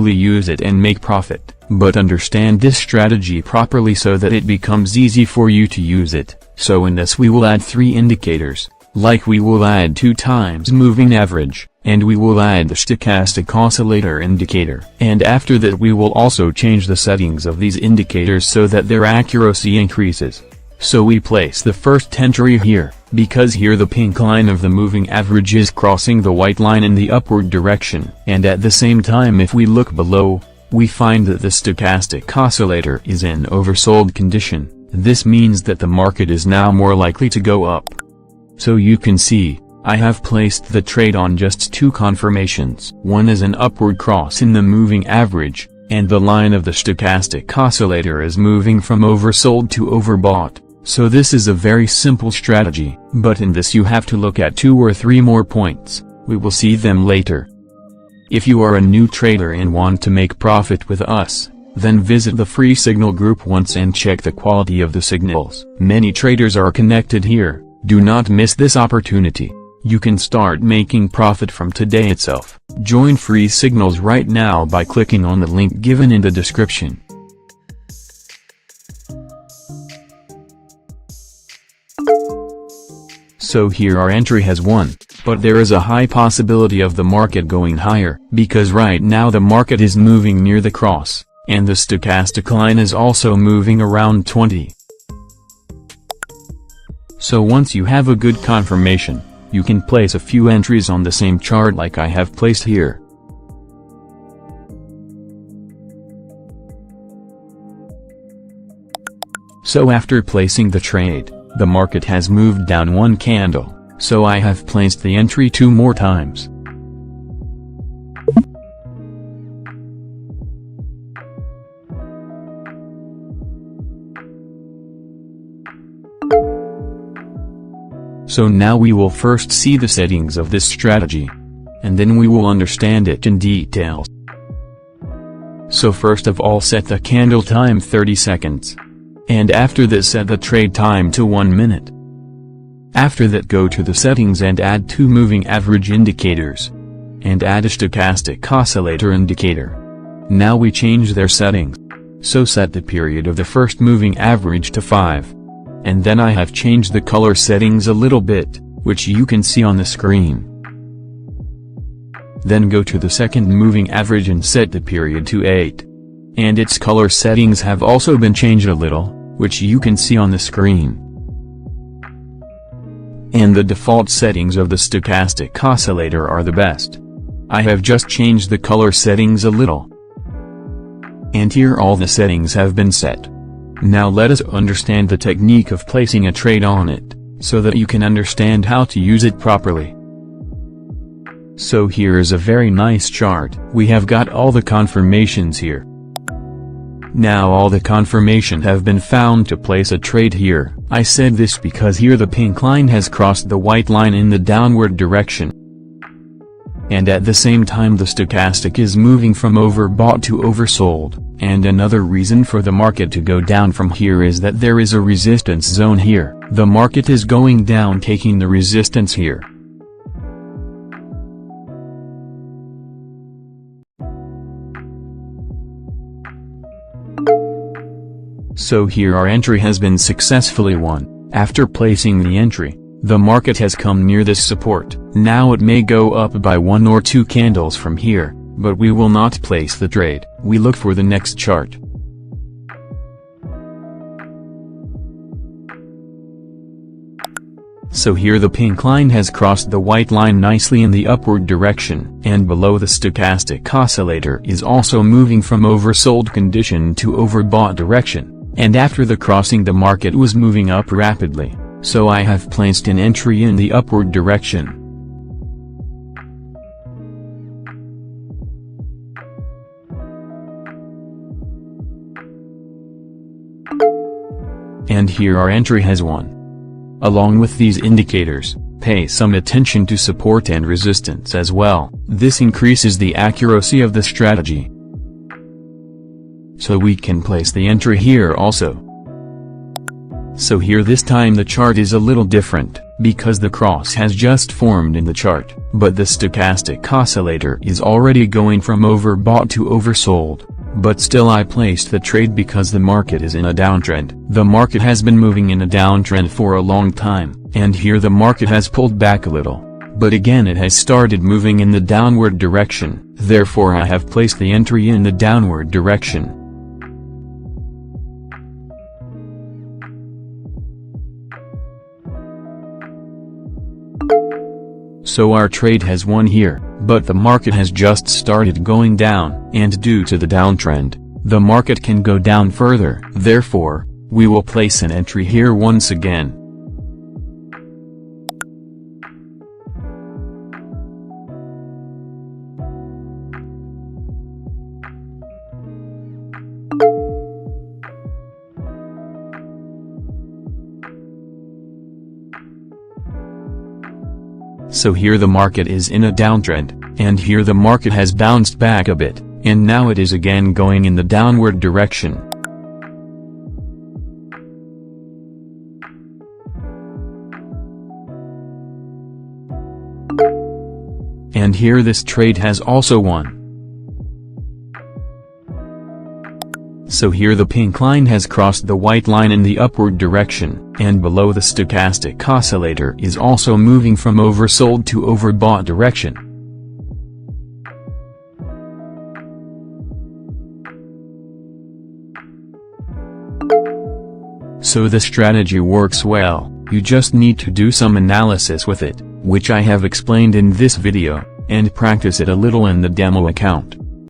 use it and make profit, but understand this strategy properly so that it becomes easy for you to use it. So in this we will add 3 indicators, like we will add 2 times moving average, and we will add the stochastic oscillator indicator. And after that we will also change the settings of these indicators so that their accuracy increases. So we place the first entry here, because here the pink line of the moving average is crossing the white line in the upward direction. And at the same time if we look below, we find that the stochastic oscillator is in oversold condition. This means that the market is now more likely to go up. So you can see, I have placed the trade on just 2 confirmations. One is an upward cross in the moving average, and the line of the stochastic oscillator is moving from oversold to overbought. So this is a very simple strategy, but in this you have to look at 2 or 3 more points. We will see them later. If you are a new trader and want to make profit with us, then visit the free signal group once and check the quality of the signals. Many traders are connected here. Do not miss this opportunity. You can start making profit from today itself. Join free signals right now by clicking on the link given in the description. So here our entry has won, but there is a high possibility of the market going higher, because right now the market is moving near the cross, and the stochastic line is also moving around 20. So once you have a good confirmation, you can place a few entries on the same chart like I have placed here. So after placing the trade, the market has moved down 1 candle, so I have placed the entry 2 more times. So now we will first see the settings of this strategy, and then we will understand it in detail. So first of all set the candle time 30 seconds. And after that set the trade time to 1 minute. After that go to the settings and add 2 moving average indicators. And add a stochastic oscillator indicator. Now we change their settings. So set the period of the first moving average to 5. And then I have changed the color settings a little bit, which you can see on the screen. Then go to the second moving average and set the period to 8. And its color settings have also been changed a little, which you can see on the screen. And the default settings of the stochastic oscillator are the best. I have just changed the color settings a little. And here all the settings have been set. Now let us understand the technique of placing a trade on it, so that you can understand how to use it properly. So here is a very nice chart. We have got all the confirmations here. Now all the confirmation have been found to place a trade here. I said this because here the pink line has crossed the white line in the downward direction. And at the same time the stochastic is moving from overbought to oversold. And another reason for the market to go down from here is that there is a resistance zone here. The market is going down taking the resistance here. So here our entry has been successfully won. After placing the entry, the market has come near this support. Now it may go up by 1 or 2 candles from here, but we will not place the trade. We look for the next chart. So here the pink line has crossed the white line nicely in the upward direction, and below the stochastic oscillator is also moving from oversold condition to overbought direction. And after the crossing the market was moving up rapidly, so I have placed an entry in the upward direction. And here our entry has won. Along with these indicators, pay some attention to support and resistance as well. This increases the accuracy of the strategy. So we can place the entry here also. So here this time the chart is a little different. because the cross has just formed in the chart, but the stochastic oscillator is already going from overbought to oversold. But still I placed the trade because the market is in a downtrend. The market has been moving in a downtrend for a long time, and here the market has pulled back a little. But again it has started moving in the downward direction, therefore I have placed the entry in the downward direction. So our trade has won here, but the market has just started going down, and due to the downtrend, the market can go down further. Therefore, we will place an entry here once again. So here the market is in a downtrend, and here the market has bounced back a bit, and now it is again going in the downward direction. And here this trade has also won. So here the pink line has crossed the white line in the upward direction, and below the stochastic oscillator is also moving from oversold to overbought direction. So the strategy works well, you just need to do some analysis with it, which I have explained in this video, and practice it a little in the demo account.